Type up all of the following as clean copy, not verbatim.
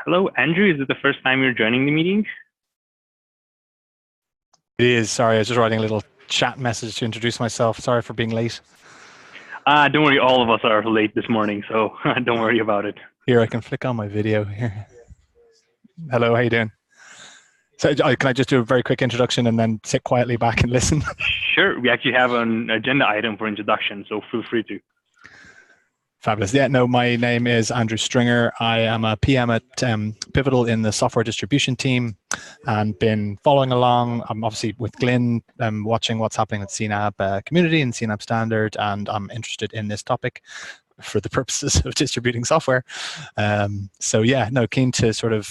Hello, Andrew. Is it the first time you're joining the meeting? It is. Sorry, I was just writing a little chat message to introduce myself. Sorry for being late. Don't worry, all of us are late this morning, so don't worry about it. Here, I can flick on my video here. Hello, how you doing? So can I just do a very quick introduction and then sit quietly back and listen? Sure. We actually have an agenda item for introduction, so feel free to. Fabulous. Yeah, no, my name is Andrew Stringer. I am a PM at Pivotal in the software distribution team and been following along. I'm obviously with Glyn, watching what's happening with CNAB community and CNAB standard, and I'm interested in this topic for the purposes of distributing software. So yeah, no, keen to sort of,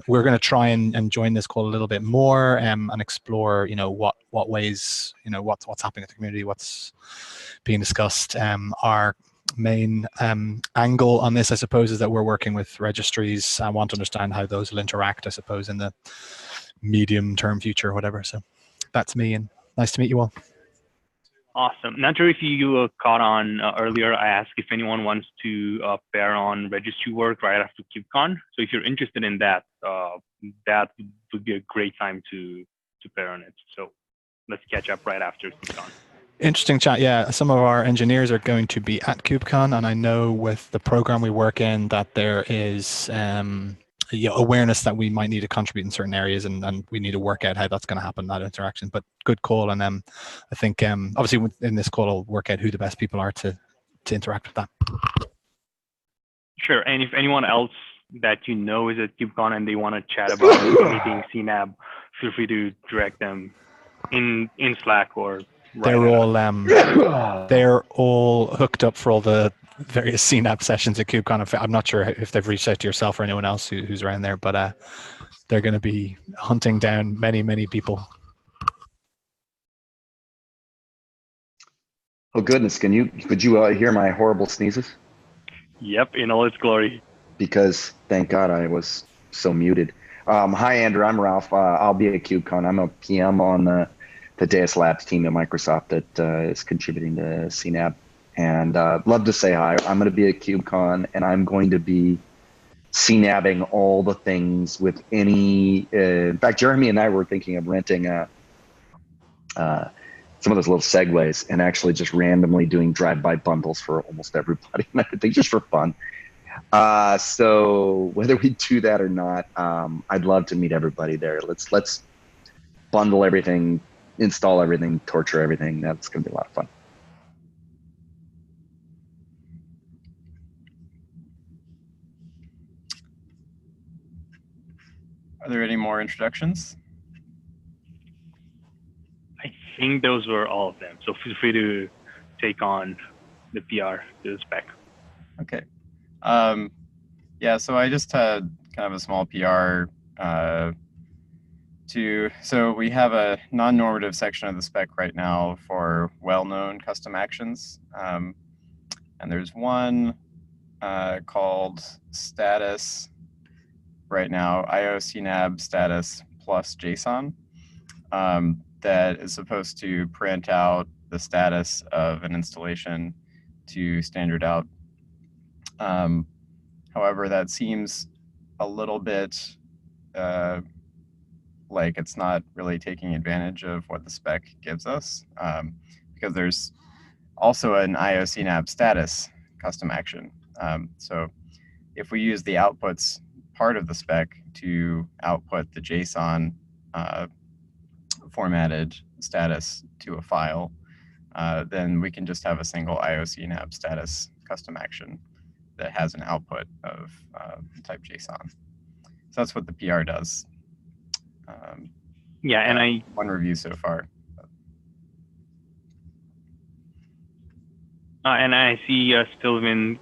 we're going to try and join this call a little bit more and explore, what ways, what's happening in the community, what's being discussed. Our main angle on this, I suppose, is that we're working with registries. I want to understand how those will interact, I suppose, in the medium-term future or whatever. So that's me, and nice to meet you all. Awesome. Not sure if you caught on earlier, I asked if anyone wants to pair on registry work right after KubeCon. So if you're interested in that, that would be a great time to pair on it. So let's catch up right after KubeCon. Interesting chat. Yeah, some of our engineers are going to be at KubeCon, and I know with the program we work in that there is awareness that we might need to contribute in certain areas, and we need to work out how that's going to happen, that interaction. But good call, and I think obviously in this call I'll work out who the best people are to interact with that. Sure, and if anyone else that you know is at KubeCon and they want to chat about anything CNAB, feel free to direct them in Slack or. They're all hooked up for all the various CNAB sessions at KubeCon. I'm not sure if they've reached out to yourself or anyone else who's around there, but they're going to be hunting down many people. Oh goodness! Could you hear my horrible sneezes? Yep, in all its glory. Because thank God I was so muted. Hi Andrew, I'm Ralph. I'll be at KubeCon. I'm a PM on the Deus Labs team at Microsoft that is contributing to CNAB, and love to say hi. I'm going to be at KubeCon, and I'm going to be CNABing all the things with any. In fact, Jeremy and I were thinking of renting some of those little segways and actually just randomly doing drive-by bundles for almost everybody and everything, just for fun. So whether we do that or not, I'd love to meet everybody there. Let's bundle everything, install everything, torture everything. That's going to be a lot of fun. Are there any more introductions? I think those were all of them. So feel free to take on the PR, the spec. Okay. Yeah, so I just had kind of a small PR so we have a non-normative section of the spec right now for well-known custom actions. And there's one called status right now, IO-CNAB status plus JSON, that is supposed to print out the status of an installation to standard out. However, that seems a little bit like it's not really taking advantage of what the spec gives us, because there's also an IO-CNAB status custom action. So if we use the outputs part of the spec to output the JSON formatted status to a file, then we can just have a single IO-CNAB status custom action that has an output of type JSON. So that's what the PR does. Yeah, and one review so far. And I see Stilvin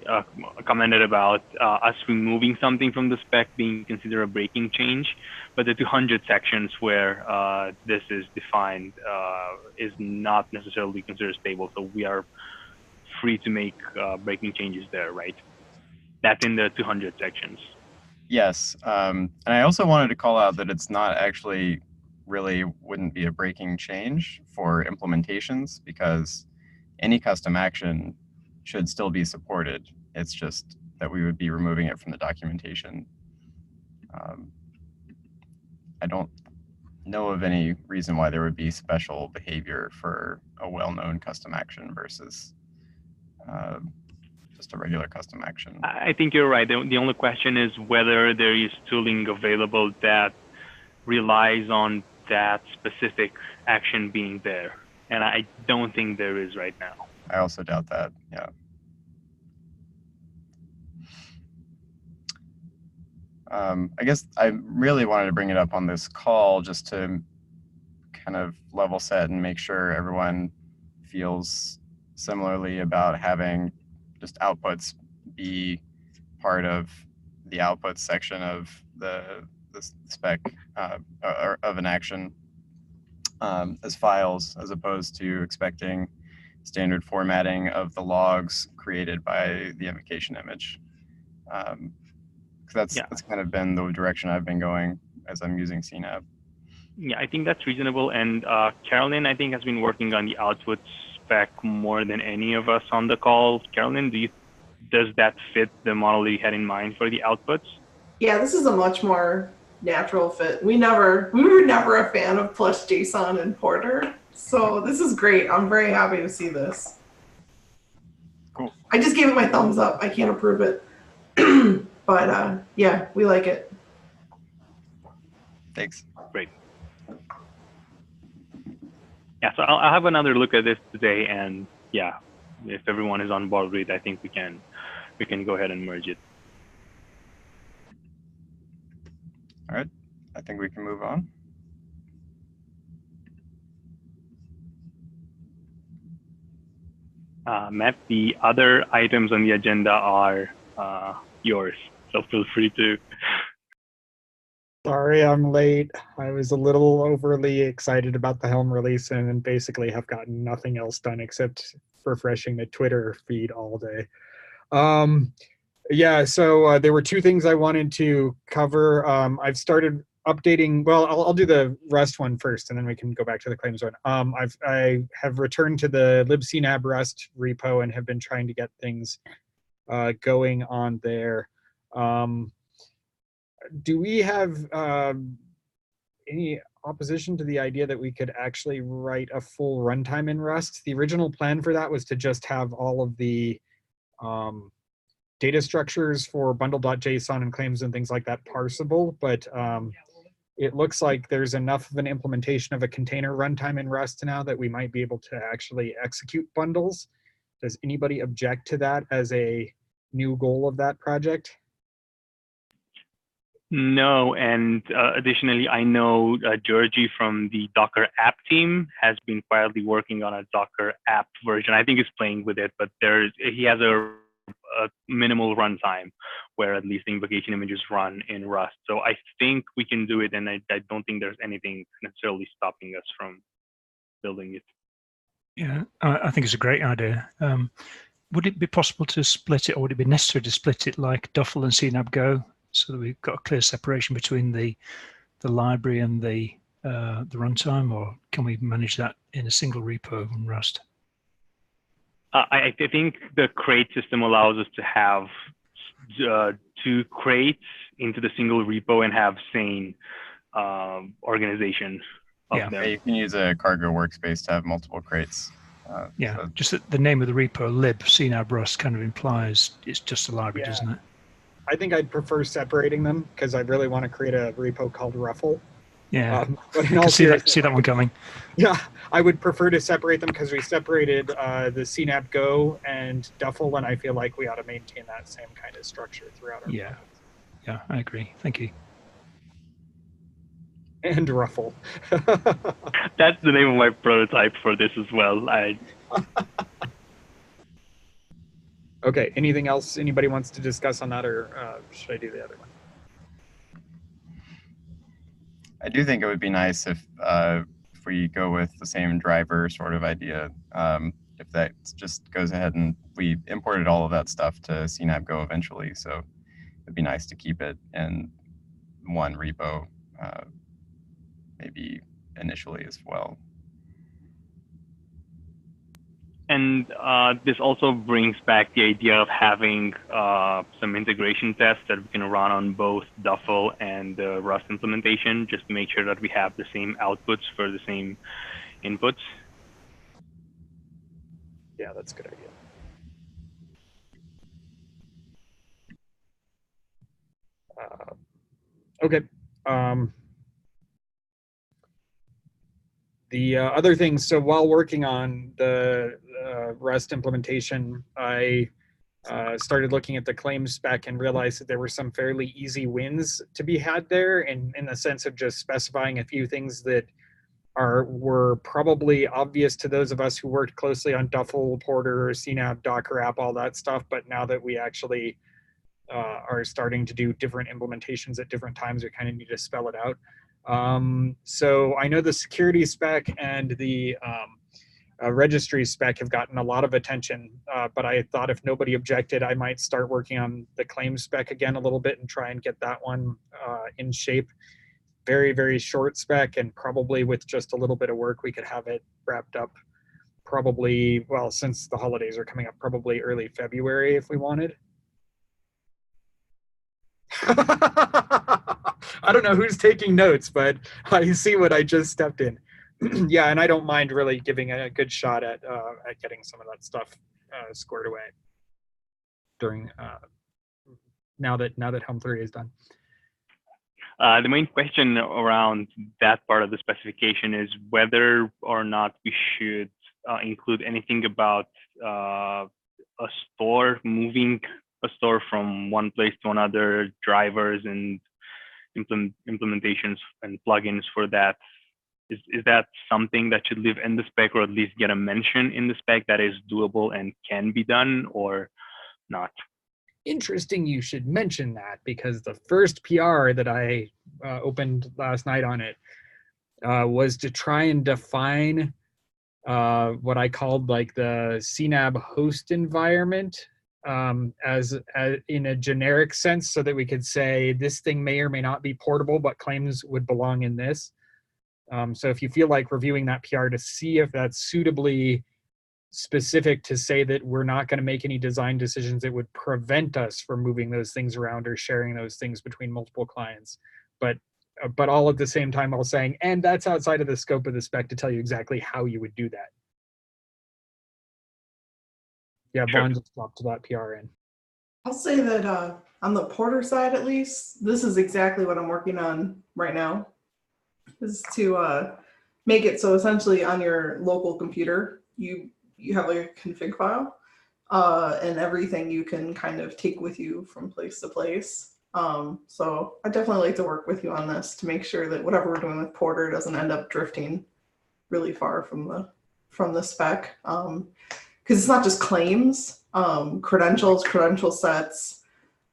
commented about us removing something from the spec being considered a breaking change, but the 200 sections where this is defined is not necessarily considered stable. So we are free to make breaking changes there, right? That's in the 200 sections. Yes, and I also wanted to call out that it's not actually really wouldn't be a breaking change for implementations, because any custom action should still be supported. It's just that we would be removing it from the documentation. I don't know of any reason why there would be special behavior for a well-known custom action versus just a regular custom action. I think you're right. The only question is whether there is tooling available that relies on that specific action being there. And I don't think there is right now. I also doubt that, yeah. I guess I really wanted to bring it up on this call just to kind of level set and make sure everyone feels similarly about having just outputs be part of the outputs section of the spec or of an action as files, as opposed to expecting standard formatting of the logs created by the invocation image. That's kind of been the direction I've been going as I'm using CNAB. Yeah, I think that's reasonable. And Carolyn, I think, has been working on the output spec more than any of us on the call. Carolyn, does that fit the model you had in mind for the outputs? Yeah, this is a much more natural fit. We were never a fan of plus JSON and Porter, so this is great. I'm very happy to see this. Cool. I just gave it my thumbs up. I can't approve it, but yeah, we like it. Thanks. Great. Yeah, so I'll have another look at this today, and yeah, if everyone is on board with it, I think we can go ahead and merge it. All right, I think we can move on. Matt, the other items on the agenda are yours, so feel free to. Sorry, I'm late. I was a little overly excited about the Helm release and basically have gotten nothing else done except refreshing the Twitter feed all day. Yeah, so there were two things I wanted to cover. I've started updating. Well, I'll do the Rust one first, and then we can go back to the claims one. I have returned to the libcnab-rust repo and have been trying to get things going on there. Do we have any opposition to the idea that we could actually write a full runtime in Rust? The original plan for that was to just have all of the data structures for bundle.json and claims and things like that parsable, but it looks like there's enough of an implementation of a container runtime in Rust now that we might be able to actually execute bundles. Does anybody object to that as a new goal of that project? No, and additionally, I know Georgie from the Docker app team has been quietly working on a Docker app version. I think he's playing with it, but he has a minimal runtime where at least the invocation images run in Rust. So I think we can do it, and I don't think there's anything necessarily stopping us from building it. Yeah, I think it's a great idea. Would it be possible to split it, or would it be necessary to split it like Duffel and CNAB Go, so that we've got a clear separation between the library and the runtime, or can we manage that in a single repo in Rust? I think the crate system allows us to have 2 crates into the single repo and have sane organization of them. You can use a cargo workspace to have multiple crates. Yeah, so. just the name of the repo, libcnab-rust, kind of implies it's just a library, doesn't it? I think I'd prefer separating them because I really want to create a repo called Ruffle. Yeah, but I can see that one coming. Yeah, I would prefer to separate them because we separated the CNAB Go and Duffel, and I feel like we ought to maintain that same kind of structure throughout our Yeah, yeah, I agree. Thank you. And Ruffle. That's the name of my prototype for this as well. Okay, anything else anybody wants to discuss on that, or should I do the other one? I do think it would be nice if we go with the same driver sort of idea. If that just goes ahead and we imported all of that stuff to CNAB Go eventually, so it'd be nice to keep it in one repo, maybe initially as well. And this also brings back the idea of having some integration tests that we can run on both Duffel and the Rust implementation, just to make sure that we have the same outputs for the same inputs. Yeah, that's a good idea. Okay. The other things, so while working on the Rust implementation, I started looking at the claims spec and realized that there were some fairly easy wins to be had there, in the sense of just specifying a few things that were probably obvious to those of us who worked closely on Duffel, Porter, CNAB, Docker app, all that stuff. But now that we actually are starting to do different implementations at different times, we kind of need to spell it out. So I know the security spec and the registry spec have gotten a lot of attention, but I thought if nobody objected, I might start working on the claims spec again a little bit and try and get that one in shape. Very, very short spec, and probably with just a little bit of work, we could have it wrapped up probably, well, since the holidays are coming up, probably early February if we wanted. I don't know who's taking notes, but I see what I just stepped in. Yeah, and I don't mind really giving a good shot at getting some of that stuff squared away during now that Helm 3 is done. The main question around that part of the specification is whether or not we should include anything about a store, moving a store from one place to another, drivers and implementations and plugins for that. Is that something that should live in the spec, or at least get a mention in the spec that is doable and can be done, or not? Interesting you should mention that, because the first PR that I opened last night on it was to try and define what I called like the CNAB host environment as in a generic sense, so that we could say this thing may or may not be portable, but claims would belong in this. So if you feel like reviewing that PR to see if that's suitably specific to say that we're not going to make any design decisions that would prevent us from moving those things around or sharing those things between multiple clients, but all at the same time while saying, and that's outside of the scope of the spec to tell you exactly how you would do that. Yeah, Sure. Vaughn just dropped that PR in. I'll say that on the Porter side, at least, this is exactly what I'm working on right now, is to make it so essentially on your local computer, you have like a config file and everything you can kind of take with you from place to place. So I definitely like to work with you on this to make sure that whatever we're doing with Porter doesn't end up drifting really far from the spec. Because it's not just claims, credentials, credential sets,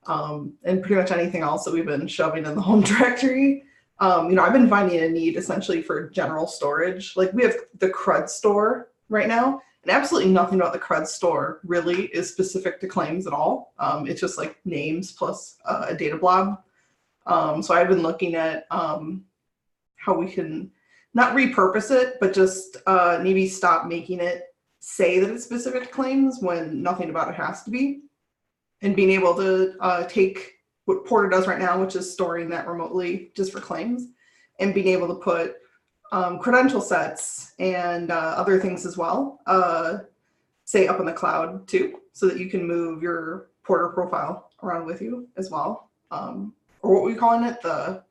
and pretty much anything else that we've been shoving in the home directory. I've been finding a need essentially for general storage. Like we have the CRUD store right now, and absolutely nothing about the CRUD store really is specific to claims at all. It's just like names plus a data blob. So I've been looking at how we can not repurpose it, but just maybe stop making it say that it's specific to claims when nothing about it has to be, and being able to take what Porter does right now, which is storing that remotely just for claims, and being able to put credential sets and other things as well, say up in the cloud too, so that you can move your Porter profile around with you as well, or what we're calling it, the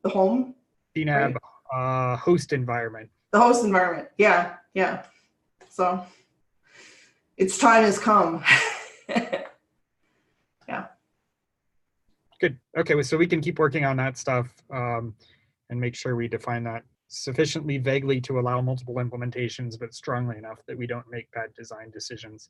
home CNAB right? Host environment. The host environment, yeah. So its time has come. Yeah. Good. Okay, so we can keep working on that stuff and make sure we define that sufficiently vaguely to allow multiple implementations, but strongly enough that we don't make bad design decisions.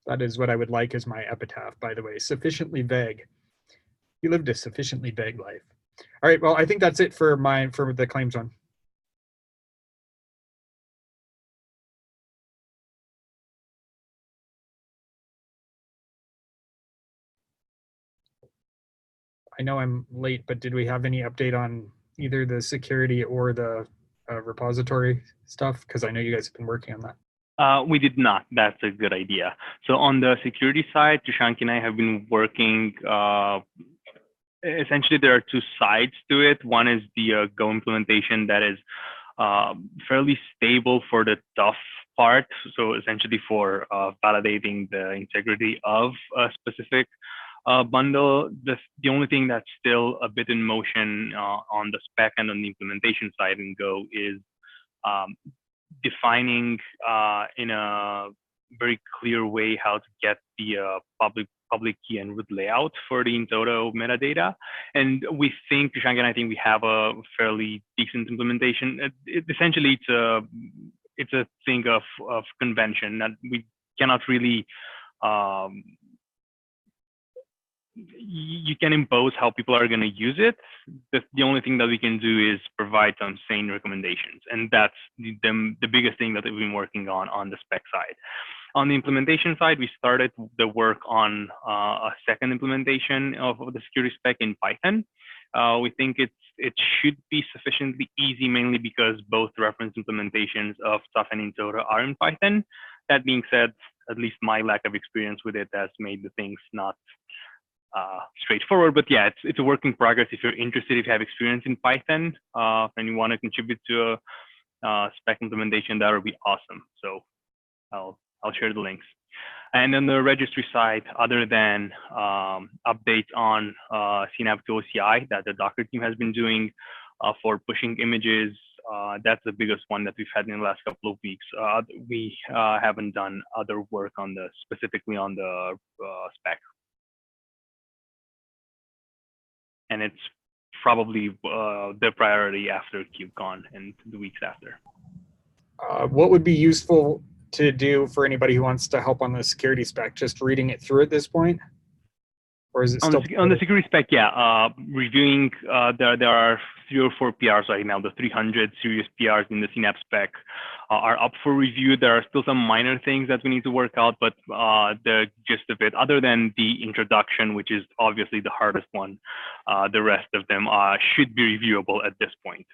That is what I would like as my epitaph, by the way, sufficiently vague. You lived a sufficiently vague life. All right, well, I think that's it for the claims one. I know I'm late, but did we have any update on either the security or the repository stuff? Because I know you guys have been working on that. We did not. That's a good idea. So on the security side, Tushank and I have been working. Essentially, there are two sides to it. One is the Go implementation that is fairly stable for the tough part. So essentially for validating the integrity of a specific bundle. The only thing that's still a bit in motion on the spec and on the implementation side in Go is defining in a very clear way how to get the public key and root layout for the in-toto metadata. And we think, Tushank and I think we have a fairly decent implementation. Essentially, it's a thing of convention that we cannot really you can impose how people are going to use it. The only thing that we can do is provide some sane recommendations. And that's the biggest thing that we've been working on the spec side. On the implementation side, we started the work on a second implementation of the security spec in Python. We think it should be sufficiently easy, mainly because both reference implementations of Tough and in-toto are in Python. That being said, at least my lack of experience with it has made the things not straightforward, but yeah, it's a work in progress. If you're interested, if you have experience in Python and you want to contribute to a spec implementation, that would be awesome. So I'll share the links. And on the registry side, other than updates on CNAB to OCI that the Docker team has been doing for pushing images, that's the biggest one that we've had in the last couple of weeks. We haven't done other work on specifically on the spec. And it's probably the priority after KubeCon and the weeks after. What would be useful to do for anybody who wants to help on the security spec? Just reading it through at this point? Or is it still on the security spec? Yeah, reviewing. There are 3 or 4 PRs right now. The 300 serious PRs in the CNAB spec are up for review. There are still some minor things that we need to work out, but the gist of it, other than the introduction, which is obviously the hardest one, the rest of them should be reviewable at this point.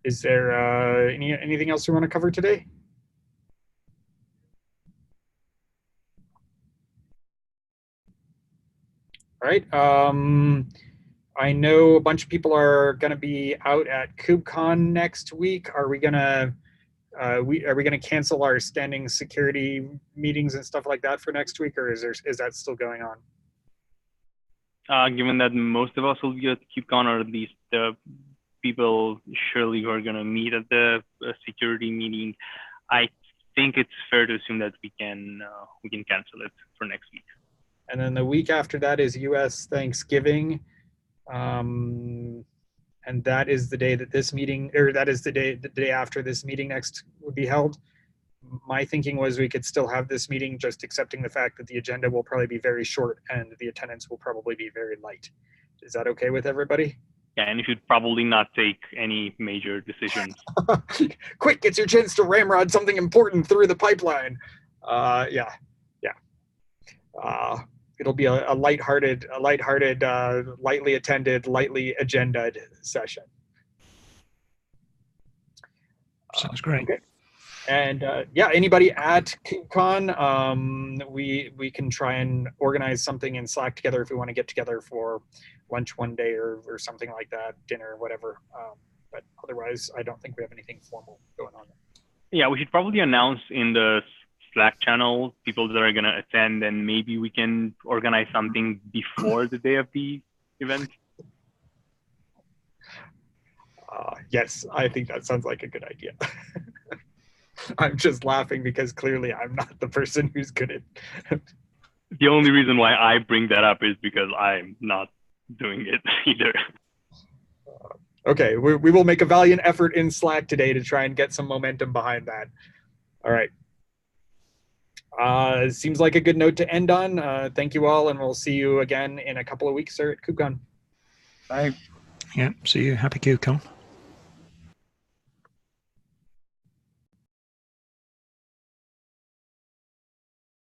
Is there anything else you want to cover today? All right. I know a bunch of people are going to be out at KubeCon next week. Are we going to cancel our standing security meetings and stuff like that for next week, or is that still going on? Given that most of us will be at KubeCon, or at least the people surely who are going to meet at the security meeting, I think it's fair to assume that we can cancel it for next week. And then the week after that is U.S. Thanksgiving, and that is the day that this meeting, or that is the day after this meeting next would be held. My thinking was we could still have this meeting, just accepting the fact that the agenda will probably be very short and the attendance will probably be very light. Is that okay with everybody? Yeah, and you should probably not take any major decisions. Quick, it's your chance to ramrod something important through the pipeline. It'll be a lighthearted, lightly attended, lightly agenda'd session. Sounds great. Okay. And yeah, anybody at KubeCon, we can try and organize something in Slack together if we want to get together for lunch one day or something like that, dinner, whatever. But otherwise, I don't think we have anything formal going on. Yeah, we should probably announce in the Slack channel people that are going to attend, and maybe we can organize something before the day of the event. Yes, I think that sounds like a good idea. I'm just laughing because clearly I'm not the person who's good at. The only reason why I bring that up is because I'm not doing it either. Okay, we will make a valiant effort in Slack today to try and get some momentum behind that. All right. Seems like a good note to end on. Thank you all, and we'll see you again in a couple of weeks, sir, at KubeCon. Bye. Yeah, see you. Happy KubeCon.